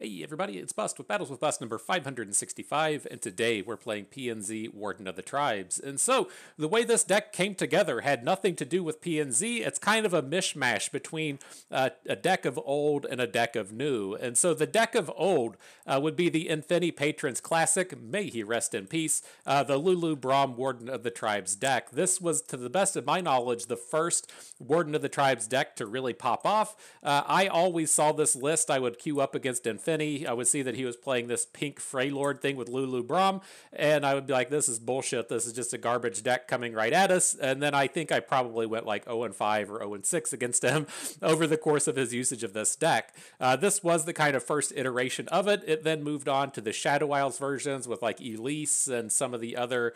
Hey everybody, it's Bust with Battles with Bust number 565, and today we're playing PNZ Warden of the Tribes. And so, the way this deck came together had nothing to do with PNZ. It's kind of a mishmash between a deck of old and a deck of new. And so the deck of old would be the Infini Patrons Classic, may he rest in peace, the Lulu Braum Warden of the Tribes deck. This was, to the best of my knowledge, the first Warden of the Tribes deck to really pop off. I always saw this list I would queue up against Infini. I would see that he was playing this pink Freylord thing with Lulu Braum, and I would be like, this is bullshit. This is just a garbage deck coming right at us. And then I think I probably went like 0-5 or 0-6 against him over the course of his usage of this deck. This was the kind of first iteration of it. It then moved on to the Shadow Isles versions with like Elise and some of the other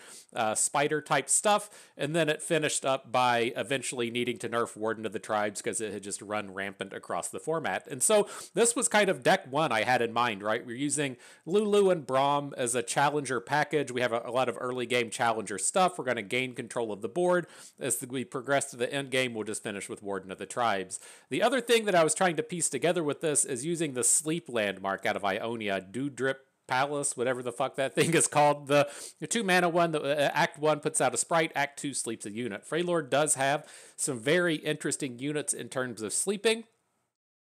spider type stuff. And then it finished up by eventually needing to nerf Warden of the Tribes because it had just run rampant across the format. And so this was kind of deck one I had in mind, right? We're using Lulu and Braum as a challenger package. We have a lot of early game challenger stuff. We're going to gain control of the board. As we progress to the end game, we'll just finish with Warden of the Tribes. The other thing that I was trying to piece together with this is using the sleep landmark out of Ionia, Dewdrip Palace, whatever the fuck that thing is called. The 2-mana one, the Act 1 puts out a sprite, Act 2 sleeps a unit. Freylord does have some very interesting units in terms of sleeping.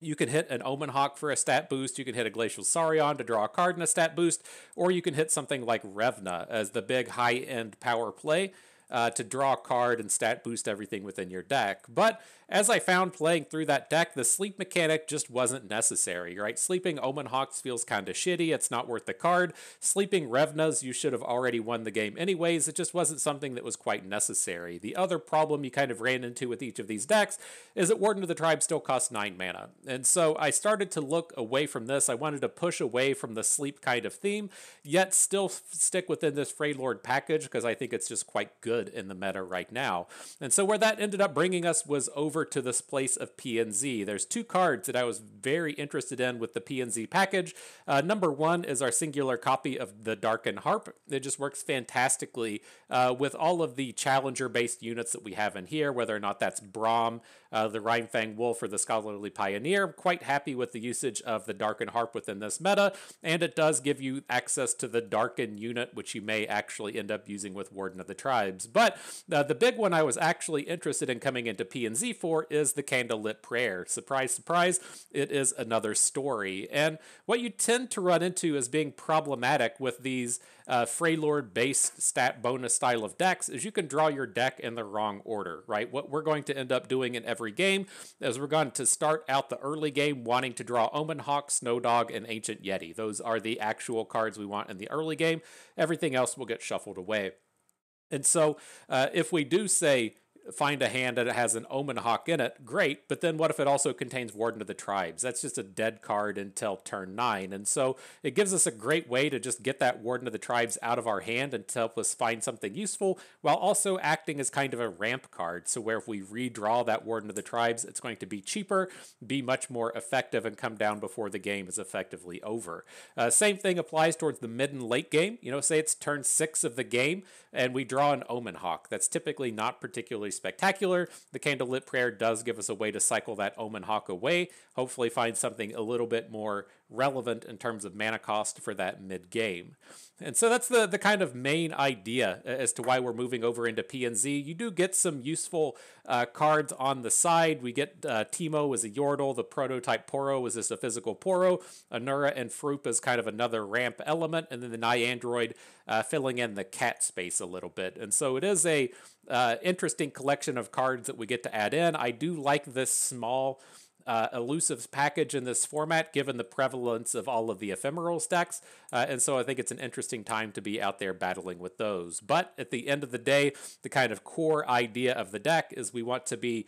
You can hit an Omen Hawk for a stat boost, you can hit a Glacial Saurion to draw a card and a stat boost, or you can hit something like Revna as the big high-end power play to draw a card and stat boost everything within your deck. But as I found playing through that deck, the sleep mechanic just wasn't necessary, right? Sleeping Omen Hawks feels kind of shitty. It's not worth the card. Sleeping Revnas, you should have already won the game anyways. It just wasn't something that was quite necessary. The other problem you kind of ran into with each of these decks is that Warden of the Tribe still costs 9 mana. And so I started to look away from this. I wanted to push away from the sleep kind of theme, yet still stick within this Freylord package because I think it's just quite good in the meta right now. And so where that ended up bringing us was over to this place of PNZ. There's two cards that I was very interested in with the PNZ package. Number one is our singular copy of the Darken Harp. It just works fantastically with all of the challenger-based units that we have in here, whether or not that's Braum, the Rhymefang Wolf, or the Scholarly Pioneer. I'm quite happy with the usage of the Darken Harp within this meta, and it does give you access to the Darken unit, which you may actually end up using with Warden of the Tribes. But the big one I was actually interested in coming into PNZ for is the Candlelit Prayer. Surprise, surprise, it is another story. And what you tend to run into as being problematic with these Freylord-based stat bonus style of decks is you can draw your deck in the wrong order, right? What we're going to end up doing in every game is we're going to start out the early game wanting to draw Omen Hawk, Snow Dog, and Ancient Yeti. Those are the actual cards we want in the early game. Everything else will get shuffled away. And so if we do say find a hand that has an Omen Hawk in it, great, but then what if it also contains Warden of the Tribes? That's just a dead card until turn 9, and so it gives us a great way to just get that Warden of the Tribes out of our hand and to help us find something useful, while also acting as kind of a ramp card, so where if we redraw that Warden of the Tribes, it's going to be cheaper, be much more effective, and come down before the game is effectively over. Same thing applies towards the mid and late game. You know, say it's turn 6 of the game, and we draw an Omen Hawk. That's typically not particularly spectacular. The Candlelit Prayer does give us a way to cycle that Omen Hawk away, hopefully find something a little bit more relevant in terms of mana cost for that mid-game. And so that's the kind of main idea as to why we're moving over into PNZ. You do get some useful cards on the side. We get Teemo as a Yordle, the prototype Poro is just a physical Poro, Anura and Froop is kind of another ramp element, and then the Niandroid filling in the cat space a little bit. And so it is a interesting collection of cards that we get to add in. I do like this small elusive package in this format, given the prevalence of all of the ephemeral stacks, and so I think it's an interesting time to be out there battling with those. But at the end of the day, the kind of core idea of the deck is we want to be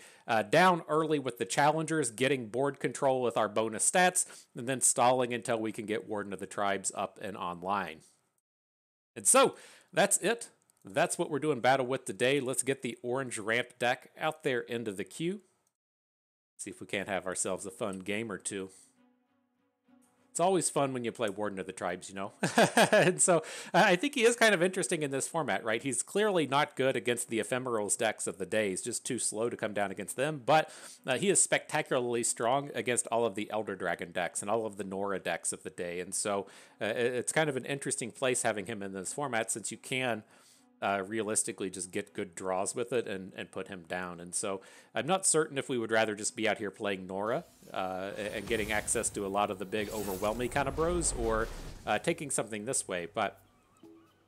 down early with the challengers, getting board control with our bonus stats, and then stalling until we can get Warden of the Tribes up and online. And so, that's it. That's what we're doing battle with today. Let's get the orange ramp deck out there into the queue. See if we can't have ourselves a fun game or two. It's always fun when you play Warden of the Tribes, you know? And so I think he is kind of interesting in this format, right? He's clearly not good against the Ephemerals decks of the day. He's just too slow to come down against them, but he is spectacularly strong against all of the Elder Dragon decks and all of the Nora decks of the day. And so it's kind of an interesting place having him in this format, since you can realistically just get good draws with it and put him down. And so I'm not certain if we would rather just be out here playing Nora and getting access to a lot of the big overwhelming kind of bros, or taking something this way, but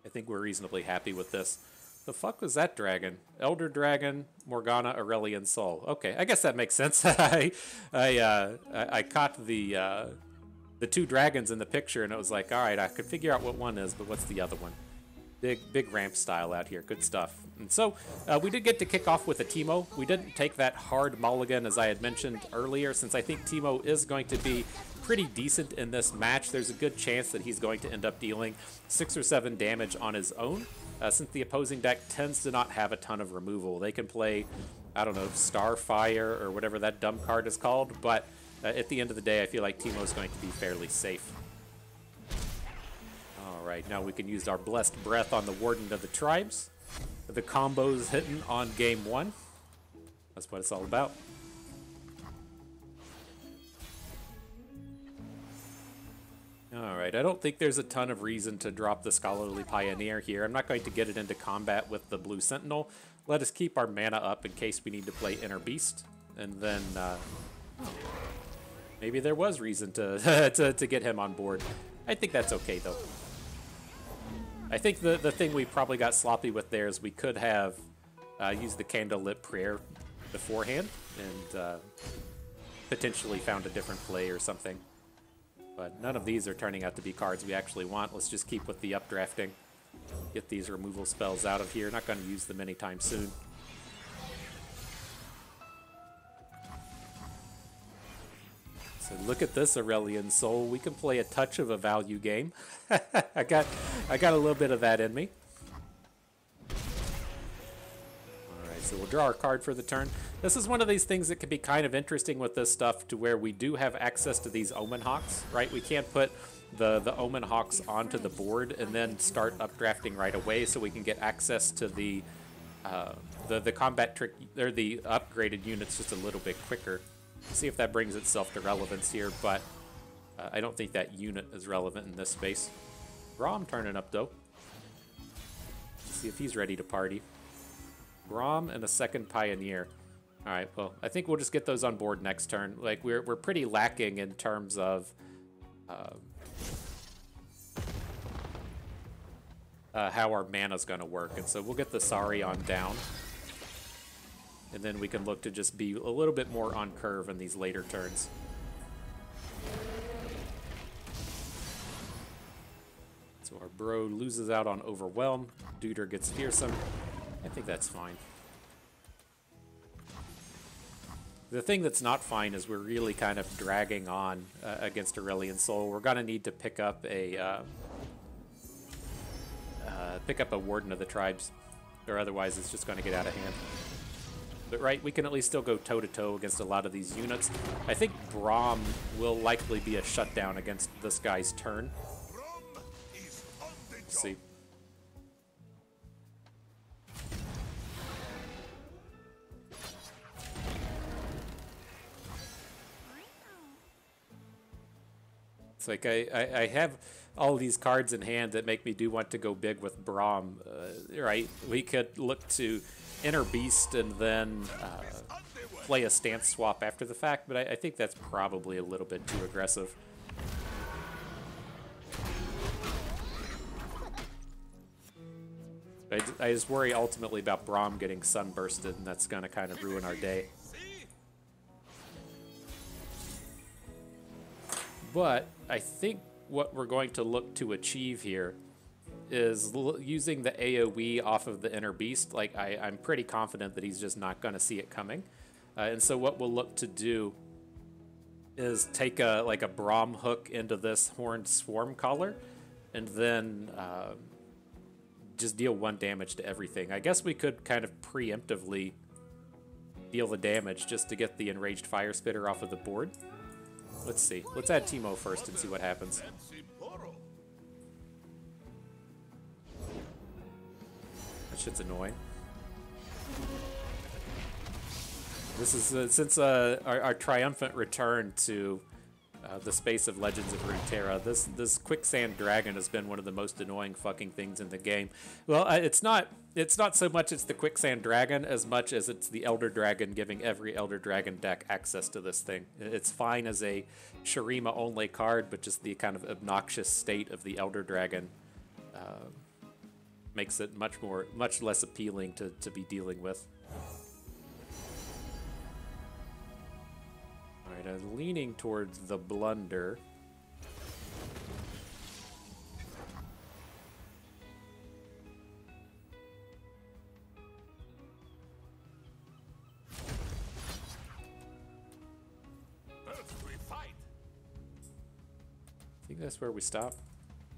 I think we're reasonably happy with this. The fuck was that dragon? Elder Dragon, Morgana, Aurelion, Soul. Okay, I guess that makes sense. I caught the two dragons in the picture, and it was like, all right, I could figure out what one is, but what's the other one? Big ramp style out here. Good stuff. And so we did get to kick off with a Teemo. We didn't take that hard mulligan, as I had mentioned earlier, since I think Teemo is going to be pretty decent in this match. There's a good chance that he's going to end up dealing 6 or 7 damage on his own, since the opposing deck tends to not have a ton of removal. They can play, I don't know, Starfire or whatever that dumb card is called, but at the end of the day, I feel like Teemo is going to be fairly safe. Alright, now we can use our Blessed Breath on the Warden of the Tribes. The combos hitting on game 1. That's what it's all about. Alright, I don't think there's a ton of reason to drop the Scholarly Pioneer here. I'm not going to get it into combat with the Blue Sentinel. Let us keep our mana up in case we need to play Inner Beast. And then, maybe there was reason to get him on board. I think that's okay, though. I think the thing we probably got sloppy with there is we could have used the Candlelit Prayer beforehand and potentially found a different play or something. But none of these are turning out to be cards we actually want. Let's just keep with the updrafting. Get these removal spells out of here. Not going to use them anytime soon. So look at this, Aurelion Soul. We can play a touch of a value game. I got a little bit of that in me. Alright, so we'll draw our card for the turn. This is one of these things that can be kind of interesting with this stuff, to where we do have access to these Omen Hawks, right? We can't put the Omen Hawks onto the board and then start updrafting right away, so we can get access to the combat trick, or the upgraded units just a little bit quicker. See if that brings itself to relevance here, but I don't think that unit is relevant in this space. Braum turning up, though. Let's see if he's ready to party. Braum and a second Pioneer. All right, well, I think we'll just get those on board next turn. Like, we're pretty lacking in terms of how our mana's going to work, and so we'll get the Saurion down. And then we can look to just be a little bit more on curve in these later turns. So our bro loses out on Overwhelm. Duder gets Fearsome. I think that's fine. The thing that's not fine is we're really kind of dragging on against Aurelion Soul. We're going to need to pick up a Warden of the Tribes, or otherwise it's just going to get out of hand. But right, we can at least still go toe-to-toe against a lot of these units. I think Braum will likely be a shutdown against this guy's turn. Let's see. It's like I have all these cards in hand that make me do want to go big with Braum, right? We could look to Inner Beast and then play a stance swap after the fact, but I think that's probably a little bit too aggressive. I just worry ultimately about Braum getting sunbursted, and that's going to kind of ruin our day. But I think what we're going to look to achieve here is using the AoE off of the Inner Beast. Like, I'm pretty confident that he's just not going to see it coming. And so what we'll look to do is take a Braum hook into this Horned Swarm Collar, and then just deal 1 damage to everything. I guess we could kind of preemptively deal the damage just to get the Enraged Fire Spitter off of the board. Let's see. Let's add Teemo first and see what happens. That shit's annoying. This is since our triumphant return to the space of Legends of Runeterra. This quicksand dragon has been one of the most annoying fucking things in the game. Well, it's not so much it's the quicksand dragon as much as it's the elder dragon giving every elder dragon deck access to this thing. It's fine as a Shurima only card, but just the kind of obnoxious state of the elder dragon makes it much less appealing to be dealing with. Alright, I'm leaning towards the blunder. I think that's where we stop.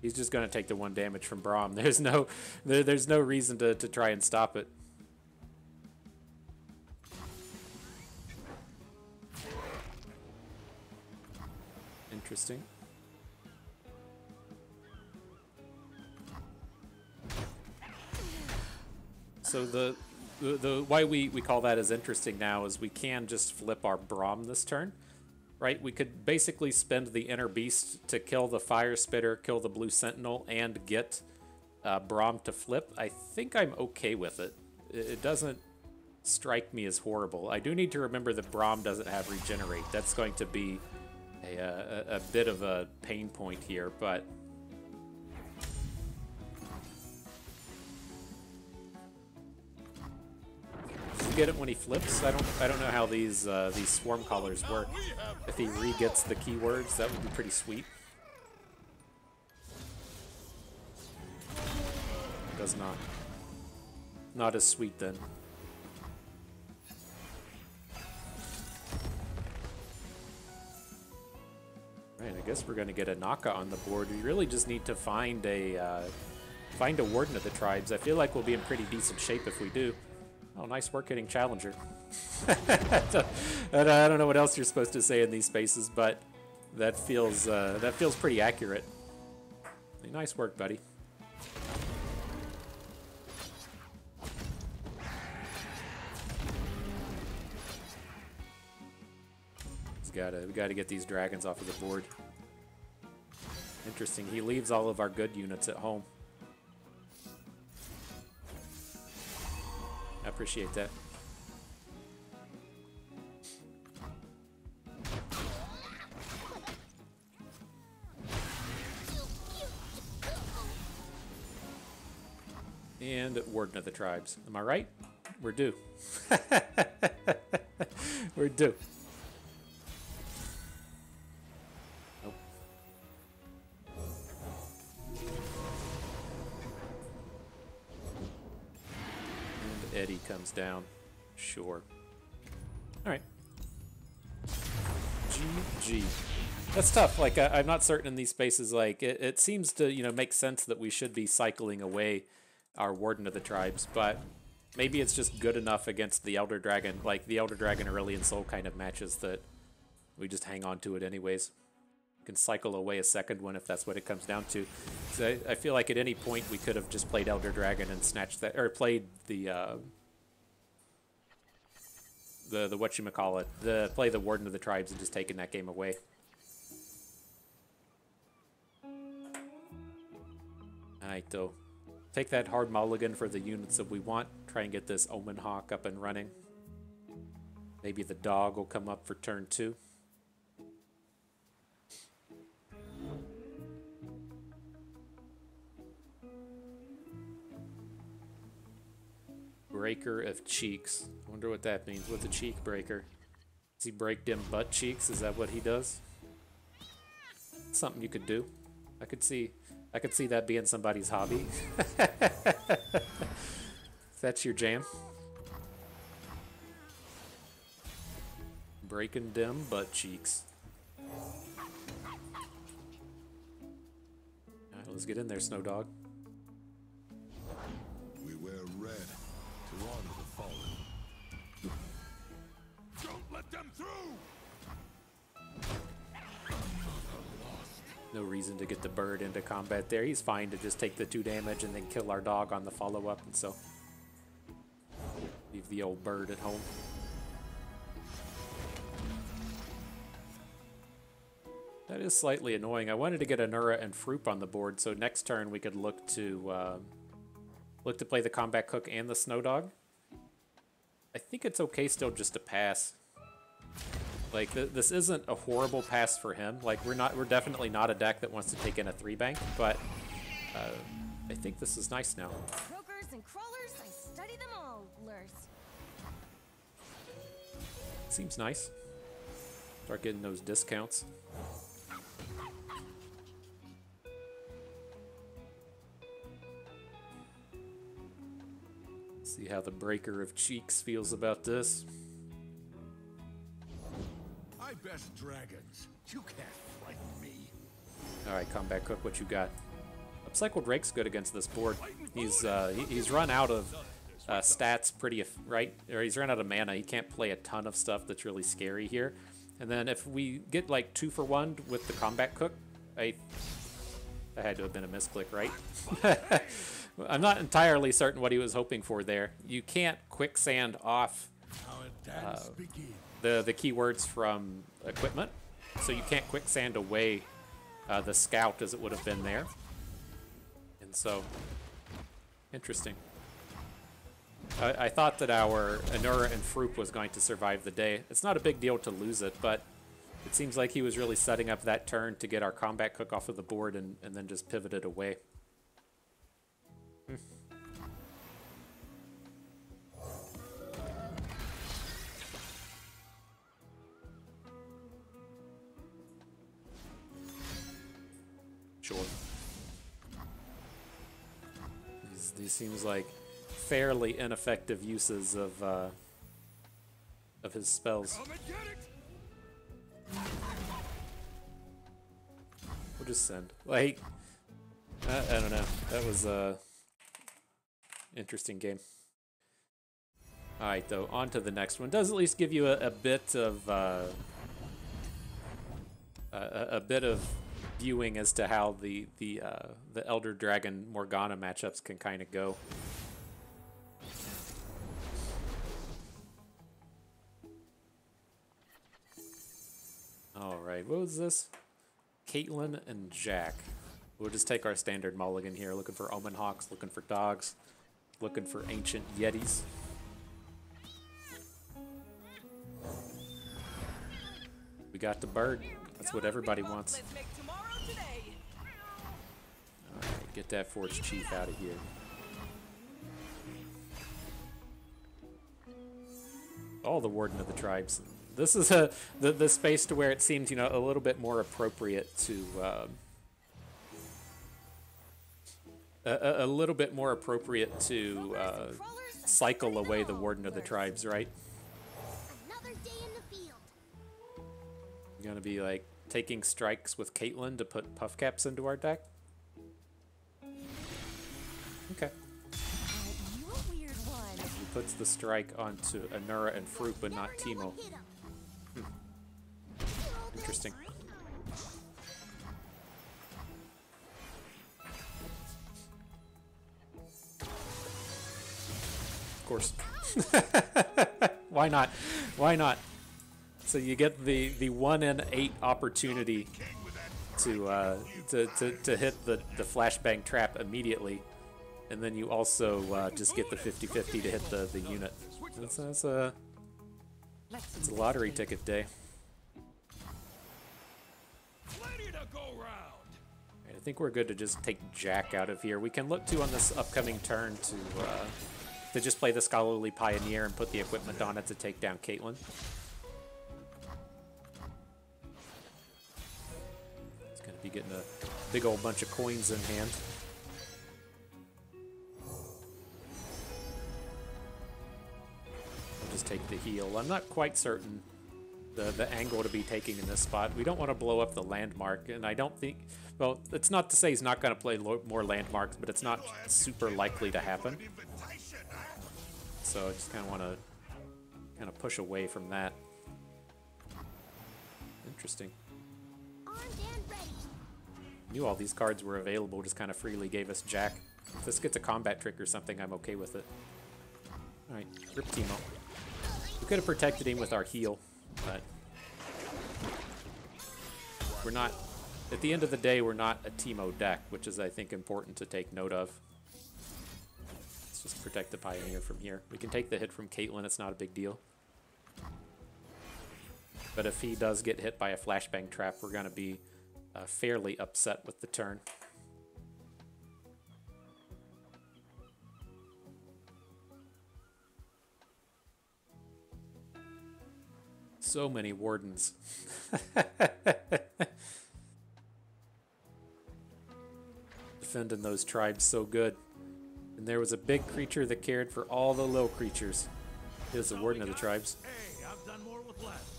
He's just going to take the 1 damage from Braum. There's no reason to try and stop it. Interesting. So the why we call that as interesting now is we can just flip our Braum this turn. Right, we could basically spend the Inner Beast to kill the Fire Spitter, kill the Blue Sentinel, and get Braum to flip. I think I'm okay with it. It doesn't strike me as horrible. I do need to remember that Braum doesn't have Regenerate. That's going to be a bit of a pain point here, but... get it when he flips. I don't know how these swarm callers work. If he re-gets the keywords, that would be pretty sweet. Does not. Not as sweet then. Right, I guess we're gonna get a Naka on the board. We really just need to find a Warden of the Tribes. I feel like we'll be in pretty decent shape if we do. Oh, nice work hitting Challenger. I don't know what else you're supposed to say in these spaces, but that feels pretty accurate. Nice work, buddy. We gotta get these dragons off of the board. Interesting. He leaves all of our good units at home. I appreciate that. And Warden of the Tribes. Am I right? We're due. We're due. Nope. And Eddie comes down. Sure. Alright. GG. That's tough. Like, I'm not certain in these spaces. Like, it seems to, you know, make sense that we should be cycling away our Warden of the Tribes, but maybe it's just good enough against the Elder Dragon, like the Elder Dragon Aurelion Soul kind of matches, that we just hang on to it anyways. You can cycle away a second one if that's what it comes down to. So I feel like at any point we could have just played Elder Dragon and snatched that, or played the whatchamacallit, play the Warden of the Tribes and just taken that game away. Alright, though. Take that hard mulligan for the units that we want. Try and get this Omen Hawk up and running. Maybe the dog will come up for turn 2. Breaker of cheeks. I wonder what that means. What's a cheek breaker? Does he break them butt cheeks? Is that what he does? Something you could do. I could see that being somebody's hobby. That's your jam. Breaking them butt cheeks. Alright, let's get in there, Snow Dog. We wear red to honor the fallen. Don't let them through! No reason to get the bird into combat there. He's fine to just take the 2 damage and then kill our dog on the follow-up, and so leave the old bird at home. That is slightly annoying. I wanted to get Anura and Fruip on the board, so next turn we could look to play the Combat Cook and the Snow Dog. I think it's okay still just to pass. Like, this isn't a horrible pass for him. Like, we're definitely not a deck that wants to take in a 3-bank, but I think this is nice now. Croakers and crawlers, I study them all, Lurs. Seems nice. Start getting those discounts. See how the Breaker of Cheeks feels about this. I best dragons. You can't frighten me. Alright, Combat Cook, what you got? Upcycled Rake's good against this board. He's run out of stats pretty, right? Or he's run out of mana. He can't play a ton of stuff that's really scary here. And then if we get like 2 for 1 with the Combat Cook, that had to have been a misclick, right? I'm not entirely certain what he was hoping for there. You can't quicksand off the keywords from equipment, so you can't quicksand away the scout as it would have been there. And so, interesting. I thought that our Anura and Fruip was going to survive the day. It's not a big deal to lose it, but it seems like he was really setting up that turn to get our Combat Cook off of the board and then just pivoted away. Sure. These seems like fairly ineffective uses of his spells. We'll just send. Like, I don't know. That was a interesting game. All right, though, on to the next one. Does at least give you a bit of viewing as to how the Elder Dragon Morgana matchups can kind of go. All right, what was this? Caitlyn and Jack. We'll just take our standard mulligan here. Looking for Omen Hawks, looking for dogs, looking for ancient Yetis. We got the bird. That's what everybody wants. Alright, get that Forge Chief out of here. Oh, the Warden of the Tribes. This is the space to where it seems, you know, a little bit more appropriate to a little bit more appropriate to cycle away the Warden of the Tribes, right? You're gonna be like taking strikes with Caitlyn to put puff caps into our deck. Okay. He puts the strike onto Anura and Fruip, but not Teemo. Interesting. Of course. Why not? Why not? So you get the 1 in 8 opportunity to hit the flashbang trap immediately, and then you also just get the 50-50 to hit the unit. It's a lottery ticket day. I think we're good to just take Jack out of here. We can look to on this upcoming turn to just play the Scholarly Pioneer and put the equipment on it to take down Caitlyn. It's going to be getting a big old bunch of coins in hand. We'll just take the heal. I'm not quite certain the angle to be taking in this spot. We don't want to blow up the landmark, and I don't think... Well, it's not to say he's not going to play more landmarks, but it's not super likely to happen. So I just kind of want to push away from that. Interesting. Knew all these cards were available, just kind of freely gave us Jack. If this gets a combat trick or something, I'm okay with it. Alright, rip Teemo. We could have protected him with our heal, but we're not, at the end of the day, we're not a Teemo deck, which is, I think, important to take note of. Let's just protect the Pioneer from here. We can take the hit from Caitlyn, it's not a big deal. But if he does get hit by a flashbang trap, we're going to be fairly upset with the turn. So many wardens. Defending those tribes so good. And there was a big creature that cared for all the little creatures. He was the warden of the tribes. Hey, I've done more with less.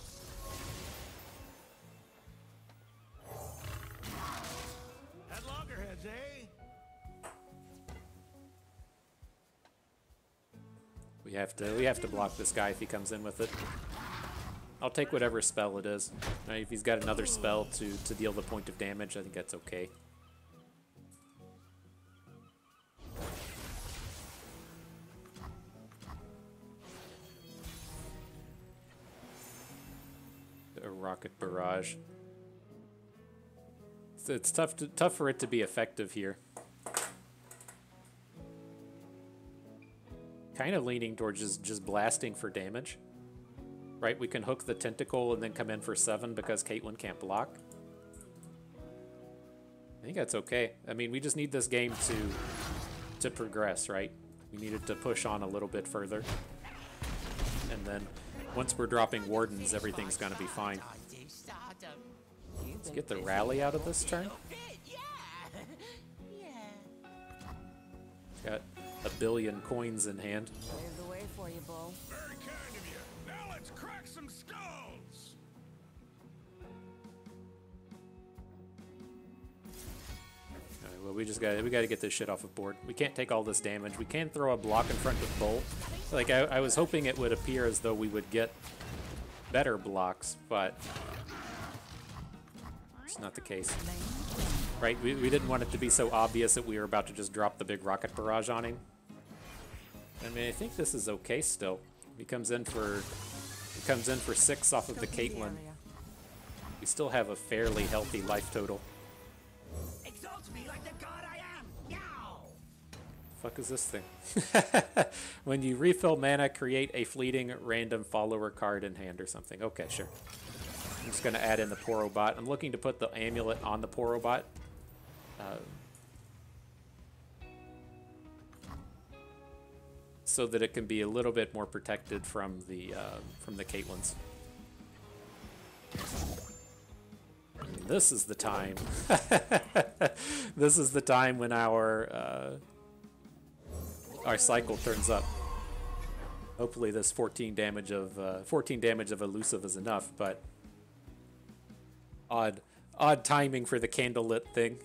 Had loggerheads, eh? We have to block this guy if he comes in with it. I'll take whatever spell it is. Right, if he's got another spell to deal the point of damage, I think that's okay. A rocket barrage. It's tough for it to be effective here. Kind of leaning towards just blasting for damage. Right, we can hook the tentacle and then come in for 7 because Caitlyn can't block. I think that's okay. I mean, we just need this game to progress, right? We need it to push on a little bit further. And then once we're dropping wardens, everything's gonna be fine. Let's get the rally out of this turn. Got a billion coins in hand. Cleared the way for you, Bull. Very kind of you. Now let's crack some skulls. Alright, well, we gotta get this shit off of board. We can't take all this damage. We can throw a block in front with Bull. Like I was hoping it would appear as though we would get better blocks, but it's not the case. Right? We didn't want it to be so obvious that we were about to just drop the big rocket barrage on him. I mean, I think this is okay still. He comes in for 6 off of the Caitlyn. We still have a fairly healthy life total. Exalt me like the god I am. Yow! Fuck is this thing? When you refill mana, create a fleeting random follower card in hand or something. Okay, sure. I'm just going to add in the Porobot. I'm looking to put the amulet on the Porobot. So that it can be a little bit more protected from the Caitlyn's. And this is the time. This is the time when our cycle turns up. Hopefully, this 14 damage of elusive is enough, but odd timing for the candlelit thing.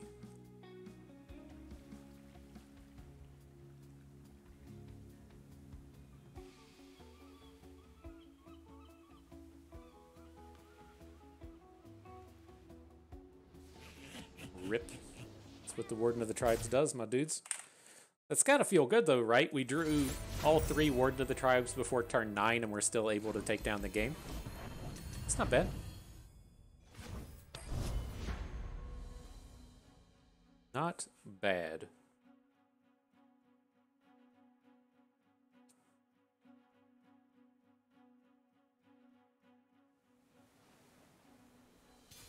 Rip. That's what the Warden of the Tribes does, my dudes. That's gotta feel good though, right? We drew all 3 Warden of the Tribes before turn 9 and we're still able to take down the game. It's not bad. Not bad.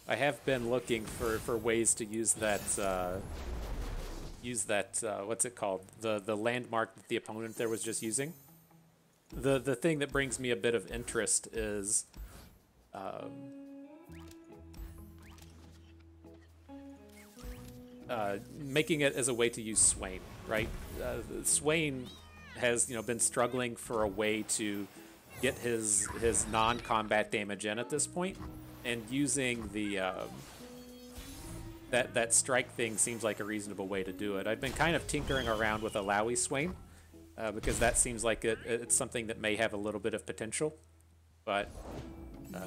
I have been looking for ways to use that what's it called? The landmark that the opponent there was just using. The thing that brings me a bit of interest is making it as a way to use Swain, right? Swain has been struggling for a way to get his non-combat damage in at this point, and using the that strike thing seems like a reasonable way to do it. I've been kind of tinkering around with Alawi Swain because that seems like it's something that may have a little bit of potential, but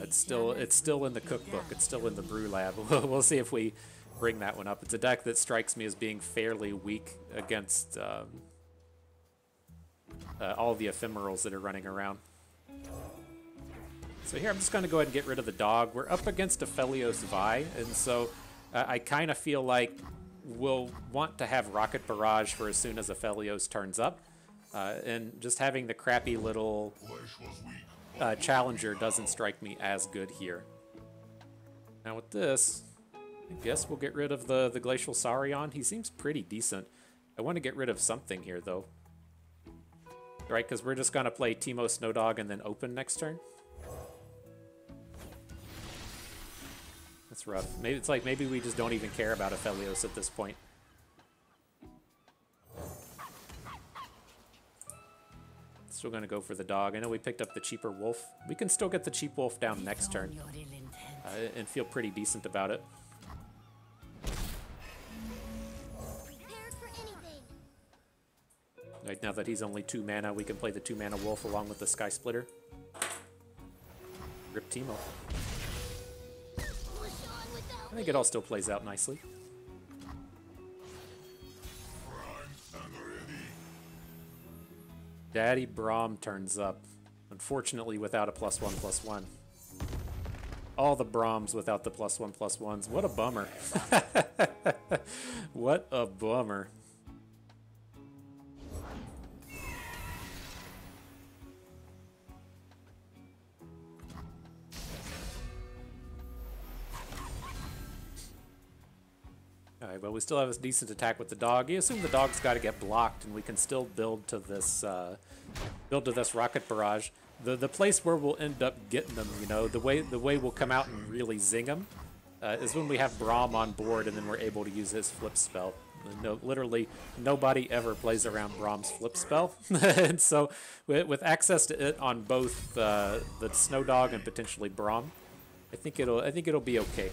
it's still in the cookbook. It's still in the brew lab. We'll see if we bring that one up. It's a deck that strikes me as being fairly weak against all the ephemerals that are running around. So here I'm just going to go ahead and get rid of the dog. We're up against Aphelios Vi, and so I kind of feel like we'll want to have Rocket Barrage for as soon as Aphelios turns up. And just having the crappy little Challenger doesn't strike me as good here. Now with this, I guess we'll get rid of the Glacial Saurion. He seems pretty decent. I want to get rid of something here, though. Right, because we're just going to play Teemo Snowdog and then open next turn. That's rough. Maybe it's like maybe we just don't even care about Aphelios at this point. Still going to go for the dog. I know we picked up the cheaper wolf. We can still get the cheap wolf down next turn and feel pretty decent about it. Right, now that he's only 2 mana, we can play the 2 mana wolf along with the Sky Splitter. Rip Teemo. I think it all still plays out nicely. Daddy Braum turns up, unfortunately without a +1/+1. All the Braums without the +1/+1s. What a bummer. What a bummer. Alright, well, we still have a decent attack with the dog. You assume the dog's got to get blocked, and we can still build to this Rocket Barrage. The place where we'll end up getting them, you know, the way we'll come out and really zing them is when we have Braum on board, and then we're able to use his flip spell. No, literally nobody ever plays around Braum's flip spell, and so with access to it on both the Snow Dog and potentially Braum, I think it'll be okay.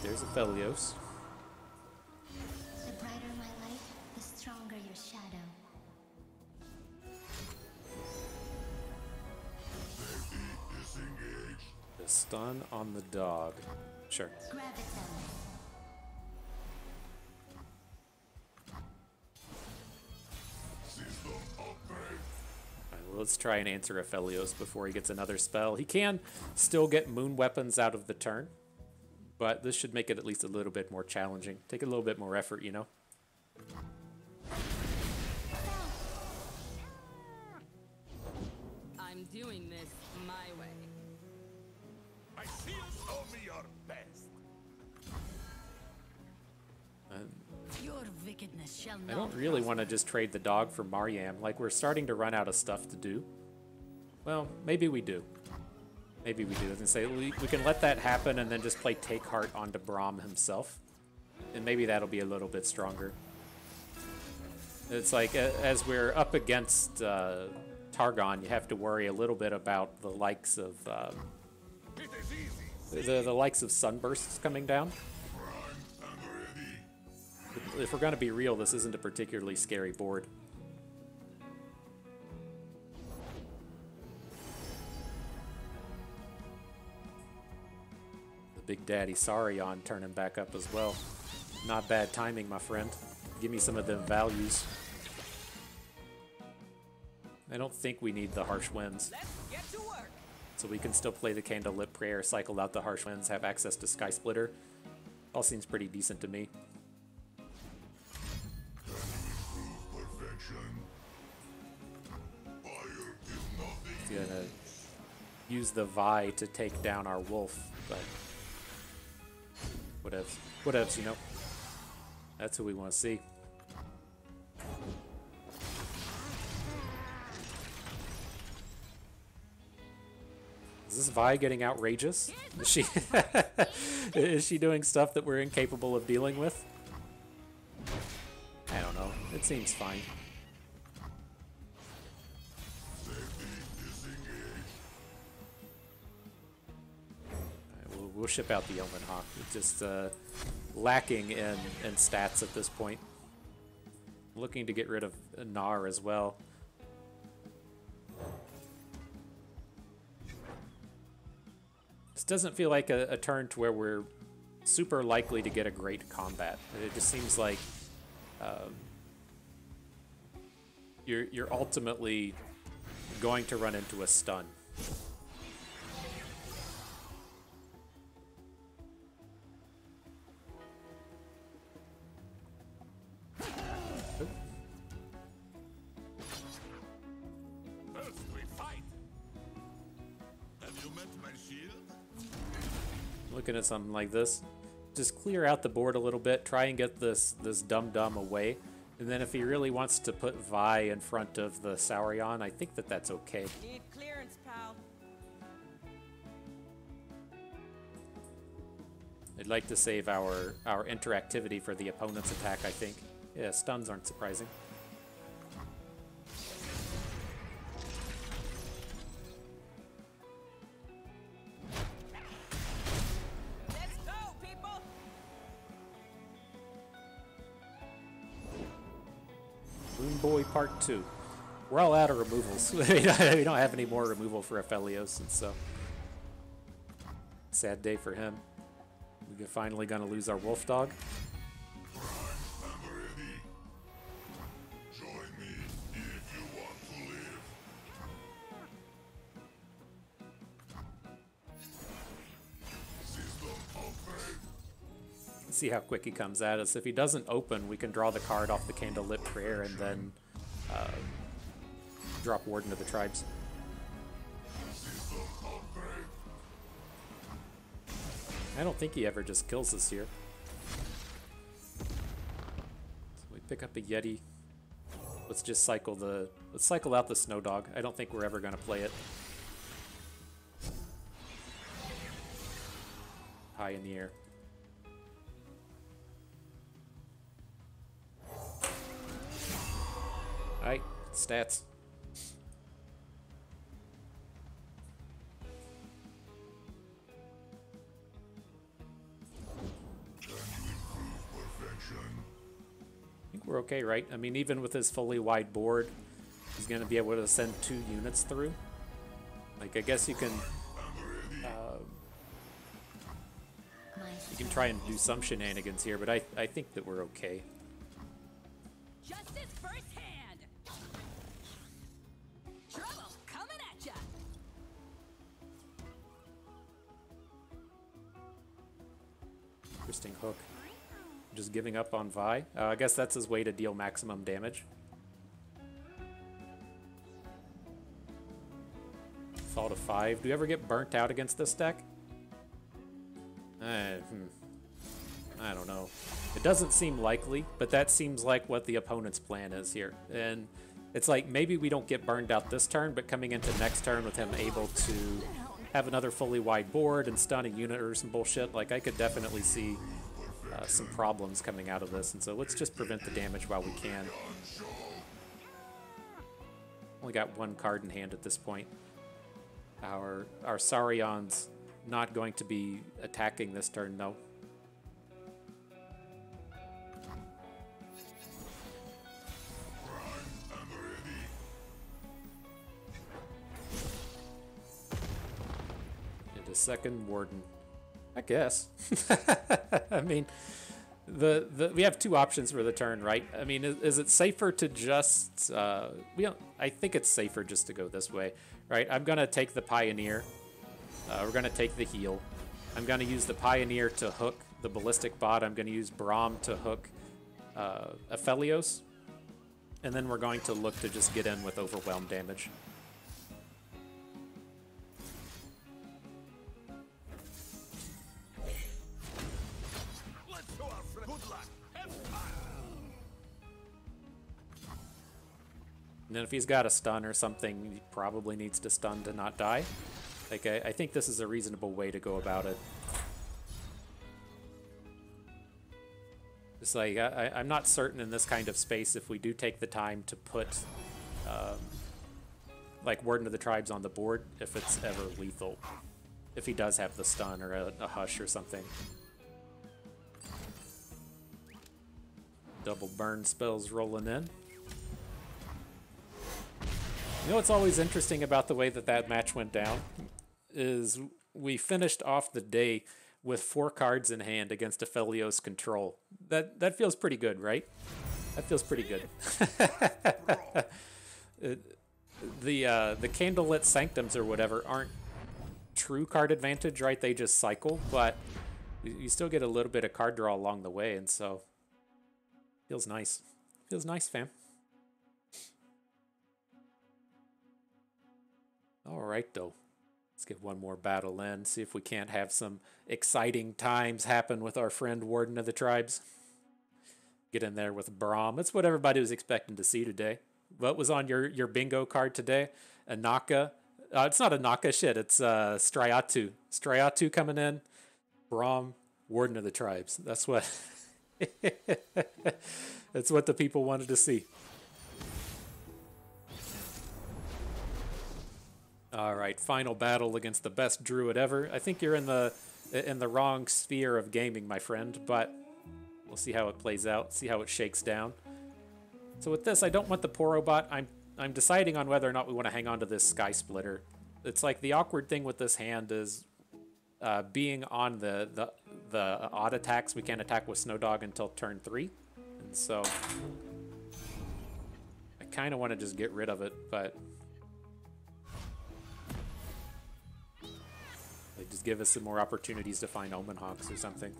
There's Aphelios. The brighter my light, the stronger your shadow. The stun on the dog. Sure. Grab it then. Alright, well, let's try and answer Aphelios before he gets another spell. He can still get moon weapons out of the turn, but this should make it at least a little bit more challenging. Take a little bit more effort, you know? I'm doing this my way. My shields show me your best. Your wickedness shall not I don't really want to just trade the dog for Maryam. Like, we're starting to run out of stuff to do. Well, maybe we do. Maybe we do. I was gonna say, we can let that happen and then just play Take Heart onto Braum himself. And maybe that'll be a little bit stronger. It's like, as we're up against Targon, you have to worry a little bit about the likes of the likes of Sunbursts coming down. If we're gonna be real, this isn't a particularly scary board. Big Daddy Saurion turning back up as well. Not bad timing, my friend. Give me some of them values. I don't think we need the Harsh Winds. Let's get to work. So we can still play the Candlelit Prayer, cycle out the Harsh Winds, have access to Sky Splitter. All seems pretty decent to me. Gonna use the Vi to take down our wolf, but whatevs, you know. That's who we want to see. Is this Vi getting outrageous? Is she is she doing stuff that we're incapable of dealing with? I don't know. It seems fine. We'll ship out the Omen Hawk. It's just lacking in stats at this point. Looking to get rid of Gnar as well. doesn't feel like a turn to where we're super likely to get a great combat. It just seems like you're ultimately going to run into a stun. Looking at something like this, just clear out the board a little bit, try and get this dum-dum away, and then if he really wants to put Vi in front of the Saurion, I think that's okay. Need clearance, pal. I'd like to save our interactivity for the opponent's attack, I think. Yeah, stuns aren't surprising. Boy Part 2. We're all out of removals. We don't have any more removal for Aphelios, and so sad day for him. We're finally gonna lose our wolf dog. See how quick he comes at us. If he doesn't open, we can draw the card off the Candlelit Prayer and then drop Warden of the Tribes. I don't think he ever just kills us here. So we pick up a Yeti. Let's just cycle out the Snow Dog. I don't think we're ever gonna play it. High in the air. Alright, stats. I think we're okay, right? I mean, even with his fully wide board, he's going to be able to send 2 units through. Like, I guess you can try and do some shenanigans here, but I think that we're okay. Justice firsthand. Trouble coming at ya. Interesting hook. Just giving up on Vi. I guess that's his way to deal maximum damage. Fall to 5. Do you ever get burnt out against this deck? I don't know. It doesn't seem likely, but that seems like what the opponent's plan is here. And it's like maybe we don't get burned out this turn, but coming into next turn with him able to have another fully wide board and stun a unit or some bullshit, like I could definitely see some problems coming out of this. And so let's just prevent the damage while we can. Only got 1 card in hand at this point. Our Saurion's not going to be attacking this turn, though. And a second Warden, I guess. I mean, we have 2 options for the turn, right? I mean, is it safer to just I think it's safer just to go this way, right? I'm gonna take the Pioneer. We're gonna take the heal. I'm gonna use the Pioneer to hook the Ballistic Bot. I'm gonna use Braum to hook Aphelios, and then we're going to look to just get in with overwhelm damage. And then if he's got a stun or something, he probably needs to stun to not die. Like, I think this is a reasonable way to go about it. It's like, I'm not certain in this kind of space if we do take the time to put, like, Warden of the Tribes on the board, if it's ever lethal. If he does have the stun or a hush or something. Double burn spells rolling in. You know what's always interesting about the way that match went down? Is we finished off the day with 4 cards in hand against Aphelios control. That feels pretty good, right? That feels pretty good. The candlelit sanctums or whatever aren't true card advantage, right? They just cycle, but you still get a little bit of card draw along the way, and so feels nice. Feels nice, fam. All right, though. Let's get one more battle in, see if we can't have some exciting times happen with our friend Warden of the Tribes. Get in there with Braum. It's what everybody was expecting to see today. What was on your bingo card today? A Naka. It's not a Naka, shit. It's Striatu. Striatu coming in. Braum, Warden of the Tribes. That's what that's what the people wanted to see. All right, final battle against the best druid ever. I think you're in the wrong sphere of gaming, my friend, but we'll see how it plays out, see how it shakes down. So with this, I don't want the Porobot. I'm deciding on whether or not we want to hang on to this Sky Splitter. It's like the awkward thing with this hand is being on the odd attacks. We can't attack with Snowdog until turn 3, and so I kind of want to just get rid of it, but they just give us some more opportunities to find Omen Hawks or something.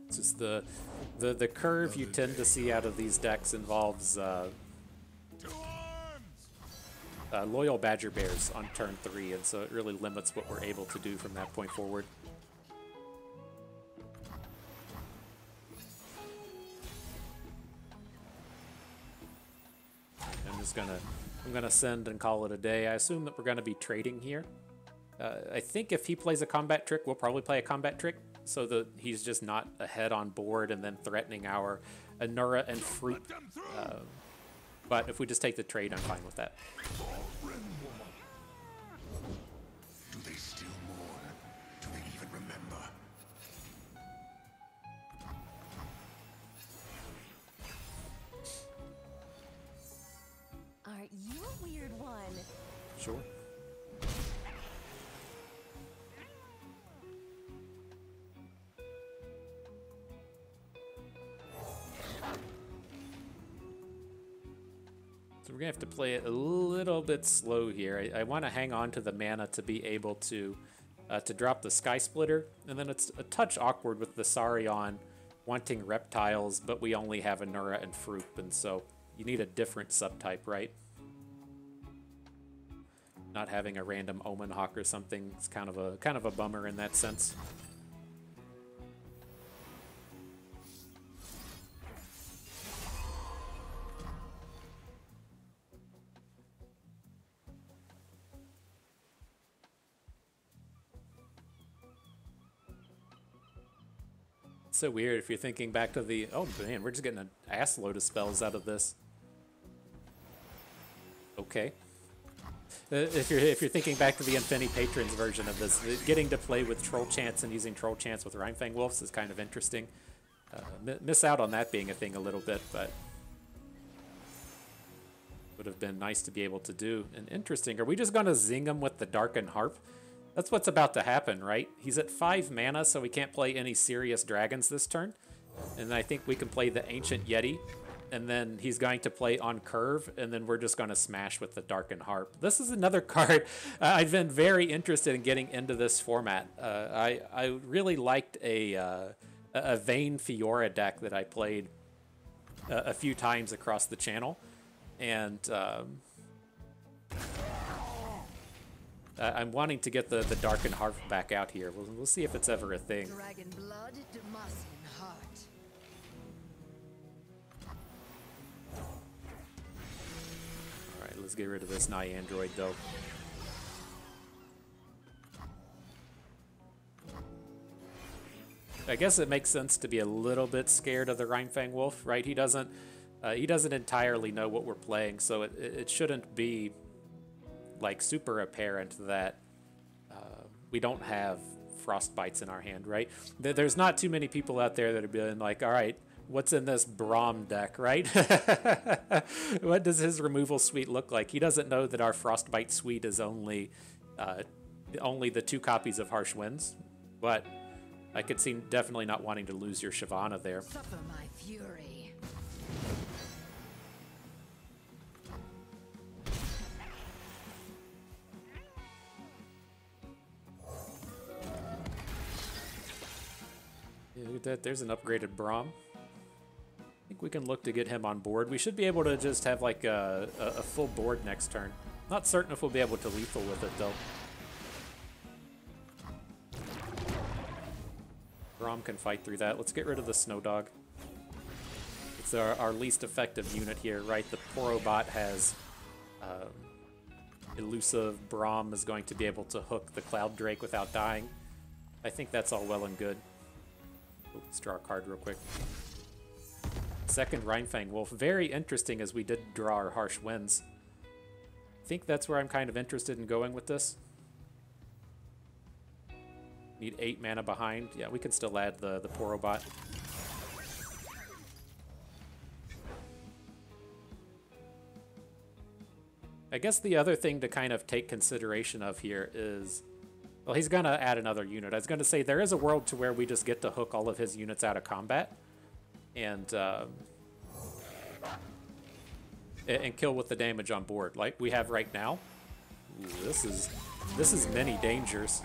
It's just the curve you tend to see out of these decks involves loyal Badger Bears on turn 3, and so it really limits what we're able to do from that point forward. I'm gonna send and call it a day. I assume that we're gonna be trading here. I think if he plays a combat trick, we'll probably play a combat trick, so that he's just not ahead on board and then threatening our Anura and Fruit. But if we just take the trade, I'm fine with that. Do they still mourn? Do they even remember? Aren't you a weird one? Sure. So we're gonna have to play it a little bit slow here. I want to hang on to the mana to be able to drop the Sky Splitter, and then it's a touch awkward with the Sarion wanting reptiles, but we only have Anura and Fruit, and so you need a different subtype, right? Not having a random Omen Hawk or something is kind of a bummer in that sense. So weird if you're thinking back to the, oh man, we're just getting an ass load of spells out of this. Okay. If you're thinking back to the Infinity Patrons version of this, getting to play with Troll Chants and using Troll Chants with Rhymefang Wolves is kind of interesting. Miss out on that being a thing a little bit, but would have been nice to be able to do. And interesting, are we just going to zing him with the Darken Harp? That's what's about to happen, right? He's at 5 mana, so we can't play any serious dragons this turn. And I think we can play the Ancient Yeti, and then he's going to play on curve, and then we're just going to smash with the Darken Harp. This is another card. I've been very interested in getting into this format. I really liked a Vayne Fiora deck that I played a few times across the channel, and I'm wanting to get the Darken Harp back out here. We'll see if it's ever a thing. Dragon blood, Demacian heart. Alright, let's get rid of this Niandroid, though. I guess it makes sense to be a little bit scared of the Rhymefang Wolf, right? He doesn't entirely know what we're playing, so it shouldn't be like super apparent that we don't have Frostbites in our hand, right? There's not too many people out there that are being like, all right, what's in this Braum deck, right? What does his removal suite look like? He doesn't know that our Frostbite suite is only the 2 copies of Harsh Winds, but I could see definitely not wanting to lose your Shyvana there. Suffer my fury. Yeah, look at that. There's an upgraded Braum. I think we can look to get him on board. We should be able to just have like a full board next turn. Not certain if we'll be able to lethal with it though. Braum can fight through that. Let's get rid of the Snow Dog. It's our least effective unit here, right? The Porobot has elusive. Braum is going to be able to hook the Cloud Drake without dying. I think that's all well and good. Oh, let's draw a card real quick. Second Rhinefang Wolf. Very interesting, as we did draw our Harsh Winds. I think that's where I'm kind of interested in going with this. Need 8 mana behind. Yeah, we can still add the Porobot. I guess the other thing to kind of take consideration of here is, well, he's going to add another unit. I was going to say there is a world to where we just get to hook all of his units out of combat and kill with the damage on board, like we have right now. Ooh, this is many dangers.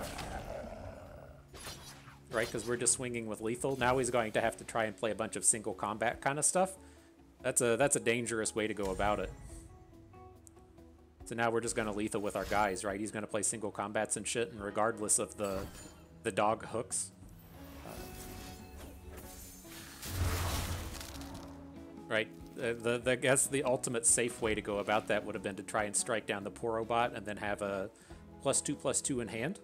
Right, because we're just swinging with lethal. Now he's going to have to try and play a bunch of single combat kind of stuff. That's a dangerous way to go about it. So now we're just going to lethal with our guys, right? He's going to play single combats and shit, and regardless of the dog hooks. Right, I guess the ultimate safe way to go about that would have been to try and strike down the Porobot and then have a +2/+2 in hand.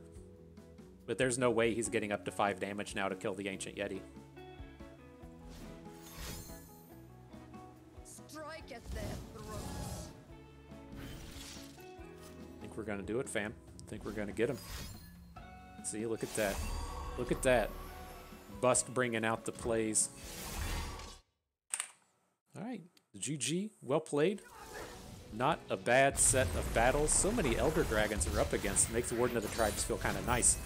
But there's no way he's getting up to 5 damage now to kill the Ancient Yeti. Strike at their throats. I think we're gonna do it, fam. I think we're gonna get him. See, look at that. Look at that. Bust bringing out the plays. All right, GG, well played. Not a bad set of battles. So many Elder Dragons are up against. It makes the Warden of the Tribes feel kind of nice.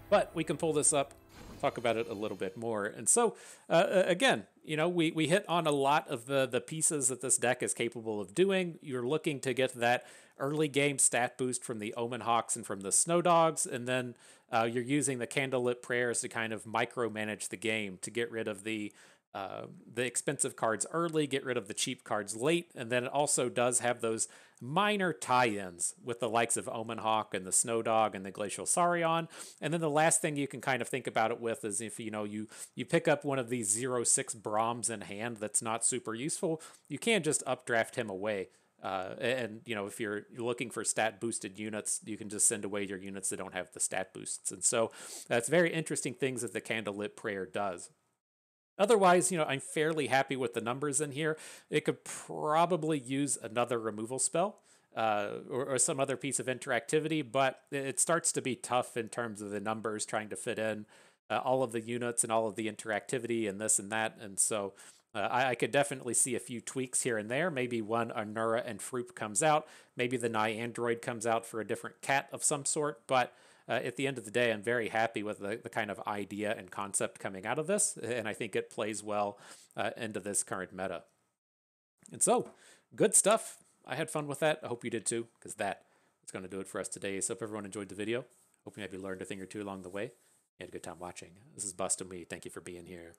But we can pull this up, talk about it a little bit more. And so, again, you know, we hit on a lot of the pieces that this deck is capable of doing. You're looking to get that early game stat boost from the Omen Hawks and from the Snow Dogs, and then you're using the Candlelit Prayers to kind of micromanage the game to get rid of the expensive cards early, get rid of the cheap cards late, and then it also does have those minor tie-ins with the likes of Omen Hawk and the Snow Dog and the Glacial Saurion. And then the last thing you can kind of think about it with is if you pick up one of these 0/6 Braums in hand that's not super useful, you can just updraft him away. And you know, if you're looking for stat boosted units, you can just send away your units that don't have the stat boosts. And so that's very interesting things that the Candlelit Prayer does. Otherwise, you know, I'm fairly happy with the numbers in here. It could probably use another removal spell or some other piece of interactivity, but it starts to be tough in terms of the numbers trying to fit in all of the units and all of the interactivity and this and that. And so I could definitely see a few tweaks here and there. Maybe one Arnura and Froop comes out. Maybe the Niandroid comes out for a different cat of some sort, but at the end of the day, I'm very happy with the kind of idea and concept coming out of this, and I think it plays well into this current meta. And so, good stuff. I had fun with that. I hope you did too, because that is going to do it for us today. So, hope everyone enjoyed the video. Hope you maybe learned a thing or two along the way. You had a good time watching. This is Bust and me. Thank you for being here.